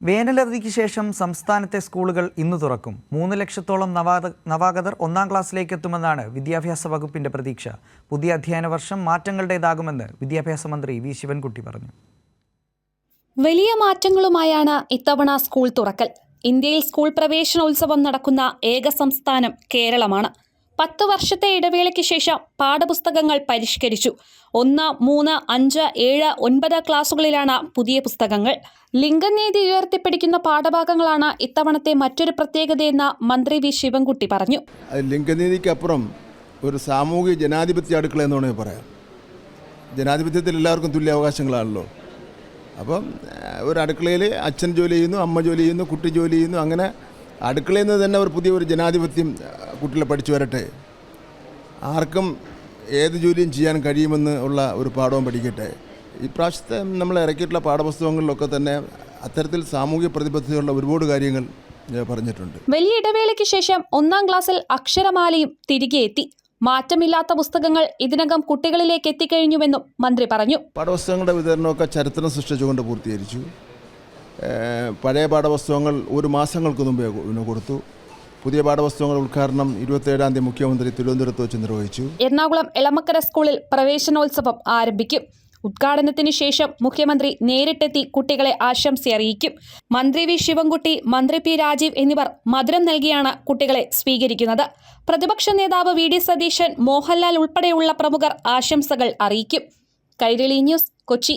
വേനലവധിക്ക് ശേഷം സംസ്ഥാനത്തെ സ്കൂളുകൾ ഇന്ന് തുറക്കും. 3 ലക്ഷത്തോളം നവാഗതർ 1-ാം ക്ലാസ്സിലേക്ക് എത്തുമെന്നാണ് വിദ്യാഭ്യാസ വകുപ്പിന്റെ പ്രതീക്ഷ. പുതിയ അധ്യയന വർഷം മാറ്റങ്ങളുടേതാകുമെന്ന് വിദ്യാഭ്യാസ മന്ത്രി വി ശിവൻകുട്ടി പറഞ്ഞു. വലിയ മാറ്റങ്ങളുമായാണ് ഇത്തവണ സ്കൂൾ തുറക്കൽ. ഇന്ത്യയിൽ സ്കൂൾ പ്രവേശനോത്സവം നടക്കുന്ന ഏക സംസ്ഥാനം കേരളമാണ്. 10 വർഷത്തെ ഇടവേളയ്ക്ക് ശേഷം പാഠപുസ്തകങ്ങൾ പരിഷ്കരിച്ചു. 1, 3, 5, 7, 9 ക്ലാസുകളിലാണ് പുതിയ പുസ്തകങ്ങൾ. ലിംഗനീതി ഉയർത്തിപ്പിടിക്കുന്ന പാഠഭാഗങ്ങളാണ് ഇത്തവണത്തെ മറ്റൊരു പ്രത്യേകതയെന്ന് മന്ത്രി വി ശിവൻകുട്ടി പറഞ്ഞു. ലിംഗനീതിക്കപ്പുറം ഒരു സാമൂഹിക ജനാധിപത്യ അടുക്കള എന്ന് വേണമെങ്കിൽ പറയാം. ജനാധിപത്യത്തിൽ എല്ലാവർക്കും തുല്യ അവകാശങ്ങളാണല്ലോ. അപ്പം ഒരു അടുക്കളയിൽ അച്ഛൻ ജോലി ചെയ്യുന്നു, അമ്മ ജോലി ചെയ്യുന്നു, കുട്ടി ജോലി ചെയ്യുന്നു. അങ്ങനെ അടുക്കളയിൽ നിന്ന് തന്നെ ഒരു പുതിയ ജനാധിപത്യം കുട്ടികളെ പഠിച്ചു വരട്ടെ. ആർക്കും ഏത് ജോലിയും ചെയ്യാൻ കഴിയുമെന്ന് ഉള്ള ഒരു പാഠവും പഠിക്കട്ടെ. ഈ പ്രാവശ്യത്തെ നമ്മൾ ഇറക്കിയിട്ടുള്ള പാഠപുസ്തകങ്ങളിലൊക്കെ തന്നെ അത്തരത്തിൽ സാമൂഹിക പ്രതിബദ്ധതയുള്ള ഒരുപാട് കാര്യങ്ങൾ പറഞ്ഞിട്ടുണ്ട്. വലിയ ഇടവേളയ്ക്ക് ശേഷം 1-ാം ക്ലാസ്സിൽ അക്ഷരമാലയും തിരികെ എത്തി. മാറ്റമില്ലാത്ത പുസ്തകങ്ങൾ ഇതിനകം കുട്ടികളിലേക്ക് എത്തിക്കഴിഞ്ഞുവെന്നും മന്ത്രി പറഞ്ഞു. പാഠപുസ്തകങ്ങളുടെ വിതരണമൊക്കെ ചരിത്രം സൃഷ്ടിച്ചുകൊണ്ട് പൂർത്തീകരിച്ചു. പഴയ പാഠപുസ്തകങ്ങൾ 1 മാസങ്ങൾക്ക് മുമ്പേ കൊടുത്തു. പുതിയ പാഠപുസ്തകങ്ങളുടെ ഉദ്ഘാടനം 27-ാം തീയതി മുഖ്യമന്ത്രി തിരുവനന്തപുരത്ത് വെച്ച് നിർവഹിച്ചു. എറണാകുളം എളമക്കര സ്കൂളിൽ പ്രവേശനോത്സവം ആരംഭിക്കും. ഉദ്ഘാടനത്തിന് ശേഷം മുഖ്യമന്ത്രി നേരിട്ടെത്തി കുട്ടികളെ ആശംസയറിയിക്കും. മന്ത്രി വി ശിവൻകുട്ടി, മന്ത്രി പി രാജീവ് എന്നിവർ മധുരം നൽകിയാണ് കുട്ടികളെ സ്വീകരിക്കുന്നത്. പ്രതിപക്ഷ നേതാവ് വി ഡി സതീശൻ, മോഹൻലാൽ ഉൾപ്പെടെയുള്ള പ്രമുഖർ ആശംസകൾ അറിയിക്കും. കൈരളി ന്യൂസ്, കൊച്ചി.